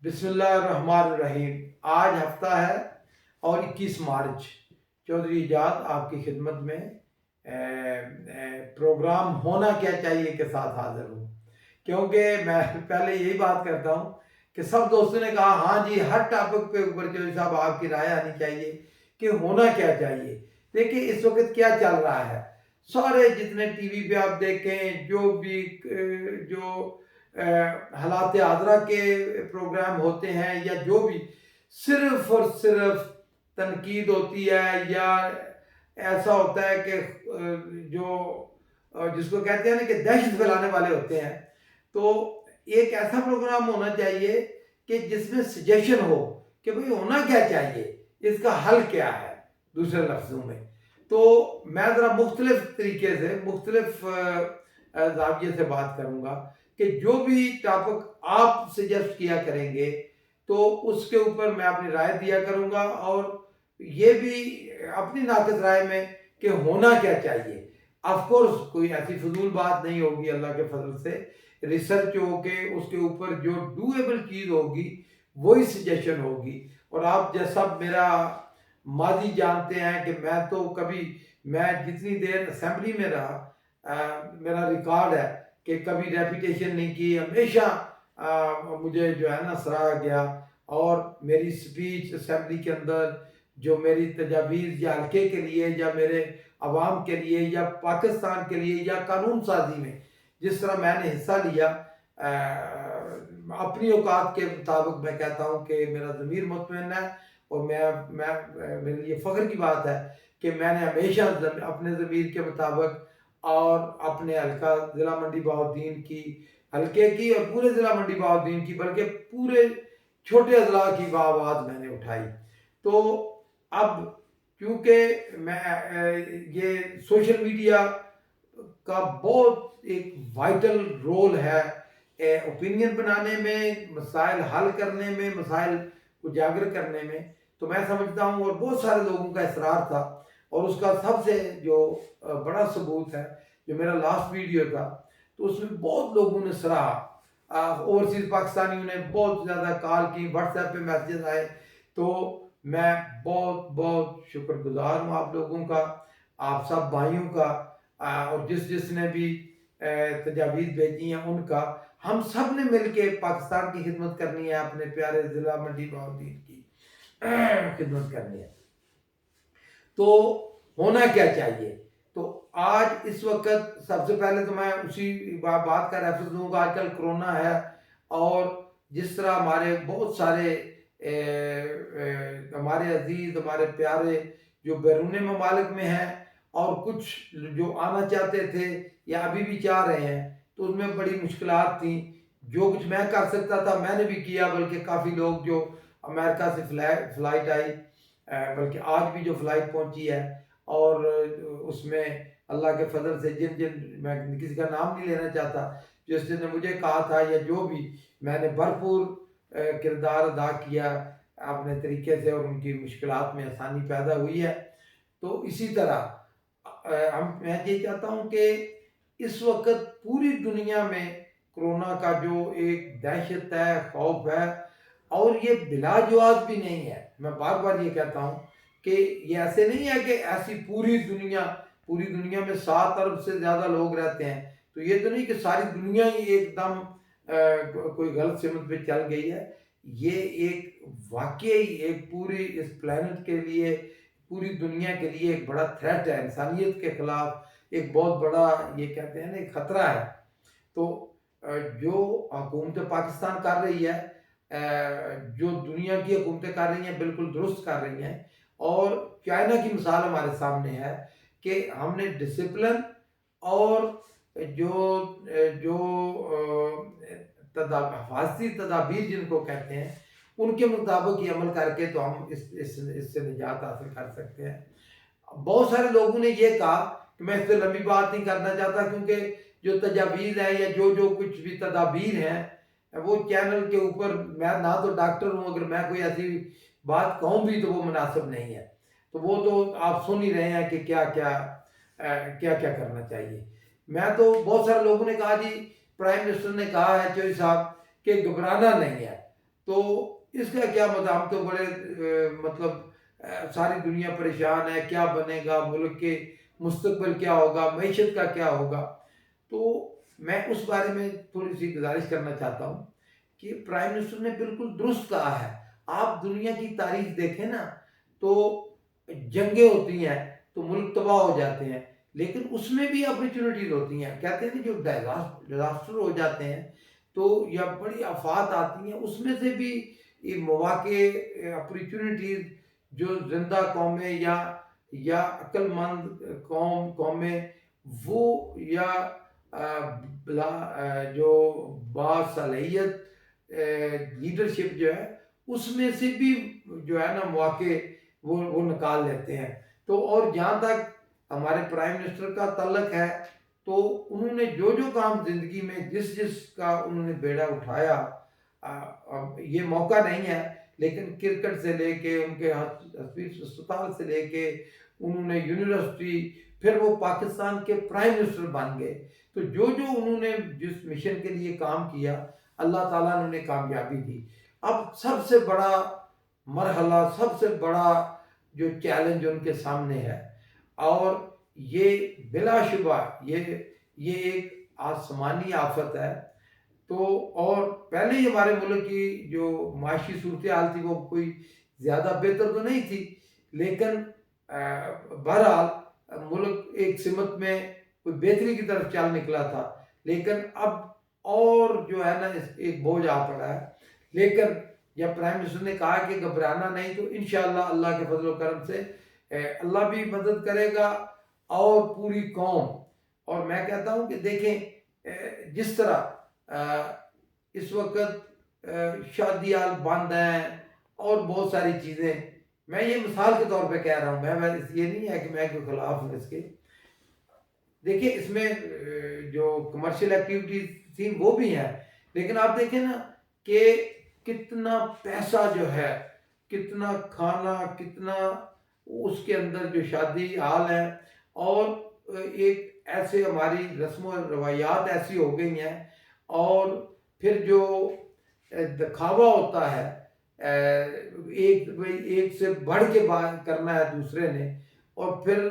بسم اللہ الرحمن الرحیم۔ آج ہفتہ ہے اور 21 مارچ چودھری ایجاد آپ کی خدمت میں پروگرام ہونا کیا چاہیے کے ساتھ حاضر ہوں، کیونکہ میں پہلے یہی بات کرتا ہوں کہ سب دوستوں نے کہا ہاں جی ہر ٹاپک پہ اوپر چودھری صاحب آپ کی رائے آنی چاہیے کہ ہونا کیا چاہیے۔ دیکھیں اس وقت کیا چل رہا ہے، سارے جتنے ٹی وی پہ آپ دیکھیں جو بھی حالات حاضرہ کے پروگرام ہوتے ہیں یا جو بھی، صرف اور صرف تنقید ہوتی ہے، یا ایسا ہوتا ہے کہ جس کو کہتے ہیں نا کہ دہشت پھیلانے والے ہوتے ہیں۔ تو ایک ایسا پروگرام ہونا چاہیے کہ جس میں سجیشن ہو کہ بھئی ہونا کیا چاہیے، اس کا حل کیا ہے، دوسرے لفظوں میں۔ تو میں ذرا مختلف طریقے سے مختلف زاویے سے بات کروں گا کہ جو بھی ٹاپک آپ سجیسٹ کیا کریں گے تو اس کے اوپر میں اپنی رائے دیا کروں گا، اور یہ بھی اپنی ناقص رائے میں کہ ہونا کیا چاہیے۔ آف کورس کوئی ایسی فضول بات نہیں ہوگی، اللہ کے فضل سے ریسرچ ہو کے اس کے اوپر جو ڈویبل چیز ہوگی وہی سجیشن ہوگی۔ اور آپ جیسا میرا ماضی جانتے ہیں کہ میں جتنی دیر اسمبلی میں رہا، میرا ریکارڈ ہے کہ کبھی ریپیٹیشن نہیں کی، ہمیشہ مجھے جو ہے نا سراہا گیا، اور میری سپیچ اسمبلی کے اندر جو میری تجاویز یا حلقے کے لیے یا میرے عوام کے لیے یا پاکستان کے لیے یا قانون سازی میں جس طرح میں نے حصہ لیا، اپنی اوقات کے مطابق میں کہتا ہوں کہ میرا ضمیر مطمئن ہے، اور میرے لیے فخر کی بات ہے کہ میں نے ہمیشہ اپنے ضمیر کے مطابق اور اپنے حلقہ ضلع منڈی بہاؤالدین کی حلقے کی اور پورے ضلع منڈی بہاؤالدین کی بلکہ پورے چھوٹے اضلاع کی آواز میں نے اٹھائی۔ تو اب کیونکہ میں یہ سوشل میڈیا کا بہت ایک وائٹل رول ہے اوپینین بنانے میں، مسائل حل کرنے میں، مسائل اجاگر کرنے میں، تو میں سمجھتا ہوں اور بہت سارے لوگوں کا اصرار تھا، اور اس کا سب سے جو بڑا ثبوت ہے جو میرا لاسٹ ویڈیو تھا، تو اس میں بہت لوگوں نے سراہا، اوورسیز پاکستانیوں نے بہت زیادہ کال کی، واٹس ایپ پہ میسیجز آئے۔ تو میں بہت بہت شکر گزار ہوں آپ لوگوں کا، آپ سب بھائیوں کا، اور جس نے بھی تجاویز بھیجی ہیں ان کا۔ ہم سب نے مل کے پاکستان کی خدمت کرنی ہے، اپنے پیارے ضلع منڈی بہاؤالدین کی خدمت کرنی ہے۔ تو ہونا کیا چاہیے؟ تو آج اس وقت سب سے پہلے تو میں اسی بات کا ریفرنس دوں گا، آج کل کرونا ہے، اور جس طرح ہمارے بہت سارے ہمارے عزیز، ہمارے پیارے جو بیرون ممالک میں ہیں، اور کچھ جو آنا چاہتے تھے یا ابھی بھی چاہ رہے ہیں، تو اس میں بڑی مشکلات تھیں۔ جو کچھ میں کر سکتا تھا میں نے بھی کیا، بلکہ کافی لوگ جو امریکہ سے فلائٹ آئی، بلکہ آج بھی جو فلائٹ پہنچی ہے، اور اس میں اللہ کے فضل سے میں کسی کا نام نہیں لینا چاہتا، جس نے مجھے کہا تھا یا جو بھی، میں نے بھرپور کردار ادا کیا اپنے طریقے سے، اور ان کی مشکلات میں آسانی پیدا ہوئی ہے۔ تو اسی طرح میں یہ چاہتا ہوں کہ اس وقت پوری دنیا میں کرونا کا جو ایک دہشت ہے، خوف ہے، اور یہ بلا جواز بھی نہیں ہے۔ میں بار بار یہ کہتا ہوں کہ یہ ایسے نہیں ہے کہ ایسی پوری دنیا میں 7 ارب سے زیادہ لوگ رہتے ہیں، تو یہ تو نہیں کہ ساری دنیا ہی ایک دم کوئی غلط سمت پہ چل گئی ہے۔ یہ ایک واقعی ایک پوری اس پلانٹ کے لیے، پوری دنیا کے لیے ایک بڑا تھریٹ ہے، انسانیت کے خلاف ایک بہت بڑا، یہ کہتے ہیں نا، ایک خطرہ ہے۔ تو جو حکومت پاکستان کر رہی ہے، جو دنیا کی حکومتیں کر رہی ہیں، بالکل درست کر رہی ہیں، اور چائنا کی مثال ہمارے سامنے ہے کہ ہم نے ڈسپلن اور جو حفاظتی تدابیر جن کو کہتے ہیں، ان کے مطابق یہ عمل کر کے تو ہم اس سے نجات حاصل کر سکتے ہیں۔ بہت سارے لوگوں نے یہ کہا کہ میں اس سے لمبی بات نہیں کرنا چاہتا، کیونکہ جو تجاویز ہیں یا جو کچھ بھی تدابیر ہیں، وہ چینل کے اوپر، میں نہ تو ڈاکٹر ہوں، اگر میں کوئی ایسی بات کہوں بھی تو وہ مناسب نہیں ہے۔ تو وہ تو آپ سن ہی رہے ہیں کہ کیا کرنا چاہیے۔ میں تو بہت سارے لوگوں نے کہا جی پرائم منسٹر نے کہا ہے چودھری صاحب کہ گھبرانا نہیں ہے، تو اس کا کیا مطلب، ہم تو بڑے مطلب ساری دنیا پریشان ہے، کیا بنے گا، ملک کے مستقبل کیا ہوگا، معیشت کا کیا ہوگا. تو میں اس بارے میں تھوڑی سی گزارش کرنا چاہتا ہوں کہ پرائم منسٹر نے بالکل درست کہا ہے. آپ دنیا کی تاریخ دیکھیں نا تو جنگیں ہوتی ہیں تو ملک تباہ ہو جاتے ہیں، لیکن اس میں بھی اپرچونیٹیز ہوتی ہیں. کہتے ہیں نا جو ڈیزاسٹر ہو جاتے ہیں تو یا بڑی آفات آتی ہیں، اس میں سے بھی یہ مواقع، اپرچونیٹیز جو زندہ قومیں یا عقل مند قومیں وہ یا جو باصلاحیت لیڈرشپ جو ہے اس میں سے بھی جو ہے نا مواقع وہ نکال لیتے ہیں. تو اور جہاں تک ہمارے پرائم منسٹر کا تعلق ہے تو انہوں نے جو کام زندگی میں جس کا انہوں نے بیڑا اٹھایا، یہ موقع نہیں ہے لیکن کرکٹ سے لے کے ان کے اسپتال سے لے کے انہوں نے یونیورسٹی، پھر وہ پاکستان کے پرائم منسٹر بن گئے. تو جو انہوں نے جس مشن کے لیے کام کیا اللہ تعالیٰ نے انہیں کامیابی دی. اب سب سے بڑا مرحلہ، سب سے بڑا جو چیلنج ان کے سامنے ہے، اور یہ بلا شبہ یہ ایک آسمانی آفت ہے. تو اور پہلے ہی ہمارے ملک کی جو معاشی صورتحال تھی وہ کوئی زیادہ بہتر تو نہیں تھی، لیکن بہرحال ملک ایک سمت میں کوئی بہتری کی طرف چل نکلا تھا. لیکن اب اور جو ہے نا ایک بوجھ آ پڑا ہے. لیکن جب پرائم منسٹر نے کہا کہ گھبرانا نہیں، تو انشاءاللہ اللہ کے فضل و کرم سے اللہ بھی مدد کرے گا اور پوری قوم. اور میں کہتا ہوں کہ دیکھیں جس طرح اس وقت شادیاں بند ہیں اور بہت ساری چیزیں، میں یہ مثال کے طور پہ کہہ رہا ہوں، میں یہ نہیں ہے کہ میں کوئی خلاف ہوں اس کے. دیکھیں اس میں جو کمرشل ایکٹیویٹیز تھیں وہ بھی ہیں، لیکن آپ دیکھیں نا کہ کتنا پیسہ جو ہے، کتنا کھانا، کتنا اس کے اندر جو شادی حال ہیں، اور ایک ایسے ہماری رسم و روایات ایسی ہو گئی ہیں، اور پھر جو دکھاوا ہوتا ہے ایک سے بڑھ کے بات کرنا ہے دوسرے نے، اور پھر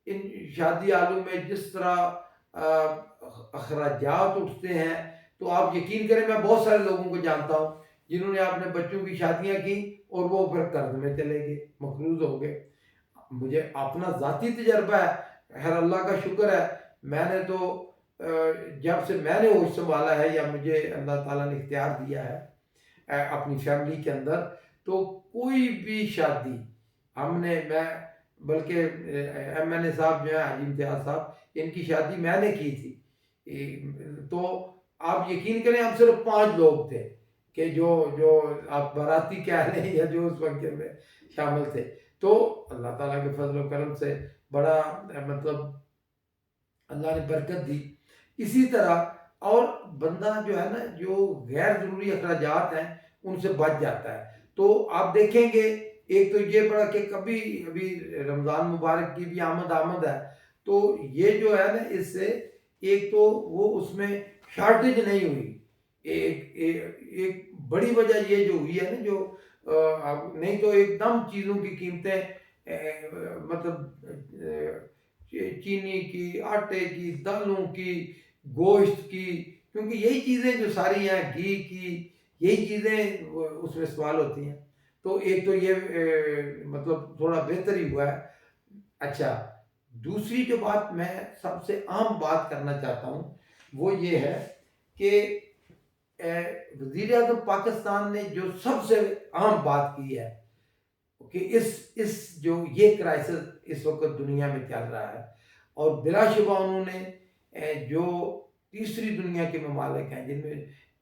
ان شادی حالوں میں جس طرح اخراجات اٹھتے ہیں. تو آپ یقین کریں میں بہت سارے لوگوں کو جانتا ہوں جنہوں نے اپنے بچوں کی شادیاں کی اور وہ پھر قرض میں چلے گئے، مقروض ہو گئے. مجھے اپنا ذاتی تجربہ ہے، خیر اللہ کا شکر ہے میں نے تو جب سے میں نے ہوش سنبھالا ہے یا مجھے اللہ تعالیٰ نے اختیار دیا ہے اپنی فیملی کے اندر، تو کوئی بھی شادی میں بلکہ ایم این اے صاحب جو ہیں حاجی امتیاز صاحب، ان کی شادی میں نے کی تھی. تو آپ یقین کریں ہم صرف 5 لوگ تھے کہ جو آپ باراتی کہہ لیں یا جو اس وقت میں شامل تھے. تو اللہ تعالیٰ کے فضل و کرم سے بڑا مطلب اللہ نے برکت دی. اسی طرح اور بندہ جو ہے نا جو غیر ضروری اخراجات ہیں ان سے بچ جاتا ہے. تو آپ دیکھیں گے ایک تو یہ بڑا کہ ابھی رمضان مبارک کی بھی آمد ہے، تو یہ جو ہے نا اس سے ایک تو وہ اس میں شارٹیج نہیں ہوئی. ایک بڑی وجہ یہ جو ہوئی ہے نا جو نہیں تو ایک دم چیزوں کی قیمتیں مطلب چینی کی، آٹے کی، دالوں کی، گوشت کی، کیونکہ یہی چیزیں جو ساری ہیں، گھی کی، یہی چیزیں اس میں استعمال ہوتی ہیں. تو ایک تو یہ مطلب تھوڑا بہتر ہی ہوا ہے. اچھا، دوسری جو بات میں سب سے عام بات کرنا چاہتا ہوں وہ یہ ہے کہ وزیر اعظم پاکستان نے جو سب سے عام بات کی ہے کہ اس جو یہ کرائسس اس وقت دنیا میں چل رہا ہے، اور بلا شبہ انہوں نے جو تیسری دنیا کے ممالک ہیں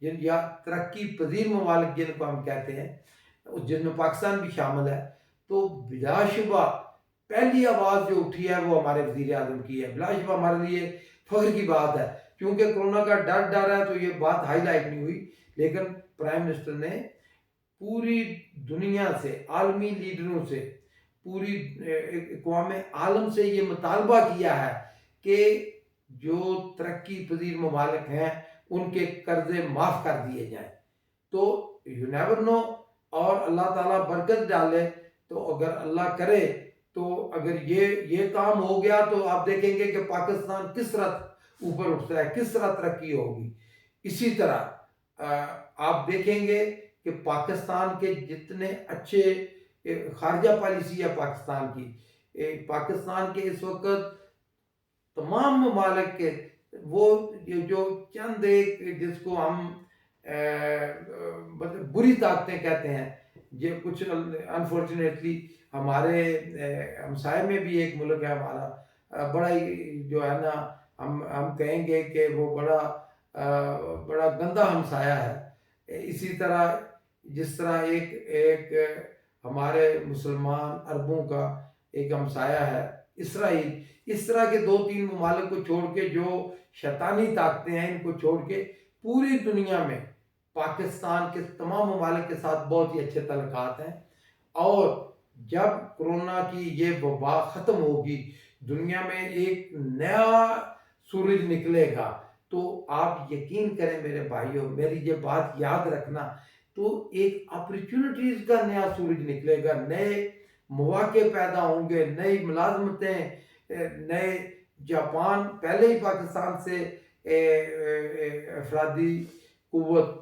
جن یا ترقی پذیر ممالک جن کو ہم کہتے ہیں، جن میں پاکستان بھی شامل ہے، تو بلا شبہ پہلی آواز جو اٹھی ہے وہ ہمارے وزیر اعظم کی ہے. بلا شبہ ہمارے لیے فخر کی بات ہے، کیونکہ کرونا کا ڈر ہے تو یہ بات ہائی لائٹ نہیں ہوئی، لیکن پرائم منسٹر نے پوری دنیا سے، عالمی لیڈروں سے، پوری اقوام عالم سے یہ مطالبہ کیا ہے کہ جو ترقی پذیر ممالک ہیں ان کے قرضے معاف کر دیے جائیں. تو یو نیور نو. اور اللہ تعالیٰ برکت ڈالے. تو اگر اللہ کرے تو اگر یہ کام ہو گیا تو آپ دیکھیں گے کہ پاکستان کس طرح اوپر اٹھتا ہے، کس طرح ترقی ہوگی. اسی طرح آپ دیکھیں گے کہ پاکستان کے جتنے اچھے خارجہ پالیسی ہے پاکستان کی، پاکستان کے اس وقت تمام ممالک کے وہ جو چند ایک جس کو ہم بری طاقتیں کہتے ہیں، یہ کچھ انفارچونیٹلی ہمارے ہمسائے میں بھی ایک ملک ہے ہمارا، بڑا ہی جو ہے نا ہم کہیں گے کہ وہ بڑا گندا ہمسایہ ہے. اسی طرح جس طرح ایک ہمارے مسلمان عربوں کا ایک ہمسایہ ہے اسرائیل، اس طرح کے 2-3 ممالک کو چھوڑ کے جو شیطانی طاقتیں ہیں ان کو چھوڑ کے پوری دنیا میں پاکستان کے تمام ممالک کے ساتھ بہت ہی اچھے تعلقات ہیں. اور جب کرونا کی یہ وبا ختم ہوگی، دنیا میں ایک نیا سورج نکلے گا، تو آپ یقین کریں میرے بھائیوں، میری یہ بات یاد رکھنا، تو ایک اپرچونٹیز کا نیا سورج نکلے گا، نئے مواقع پیدا ہوں گے، نئی ملازمتیں، نئے جاپان پہلے ہی پاکستان سے افرادی قوت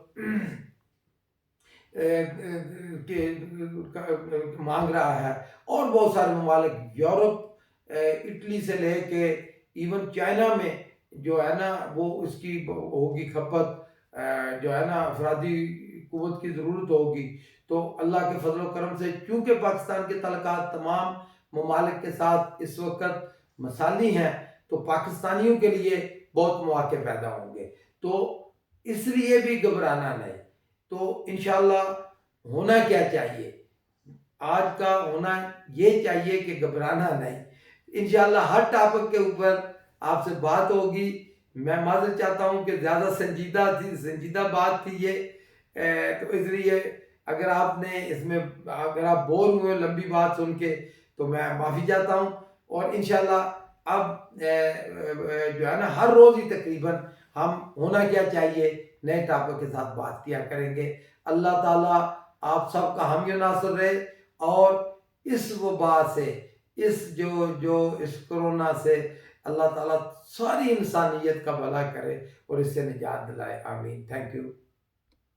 مانگ رہا ہے. اور بہت سارے ممالک یورپ، اٹلی سے لے کے ایون چائنا میں جو ہے نا وہ اس کی ہوگی کھپت، جو ہے نا افرادی قوت کی ضرورت ہوگی. تو اللہ کے فضل و کرم سے چونکہ پاکستان کے تعلقات تمام ممالک کے ساتھ اس وقت مثالی ہیں، تو پاکستانیوں کے لیے بہت مواقع پیدا ہوں گے. تو اس لیے بھی گھبرانا نہیں. تو انشاءاللہ ہونا کیا چاہیے؟ آج کا ہونا یہ چاہیے کہ گھبرانا نہیں. انشاءاللہ ہر ٹاپک کے اوپر آپ سے بات ہوگی. میں معذرت چاہتا ہوں کہ زیادہ سنجیدہ بات تھی یہ، تو اس لیے اگر آپ نے اس میں اگر آپ بور ہوئے لمبی بات سن کے تو میں معافی چاہتا ہوں. اور انشاءاللہ اب جو ہے نا ہر روز ہی تقریباً ہم ہونا کیا چاہیے نئے ٹاپک کے ساتھ بات کیا کریں گے. اللہ تعالیٰ آپ سب کا حامی و ناصر رہے، اور اس وبا سے، اس کرونا سے اللہ تعالیٰ ساری انسانیت کا بھلا کرے اور اس سے نجات دلائے. آمین. Thank you.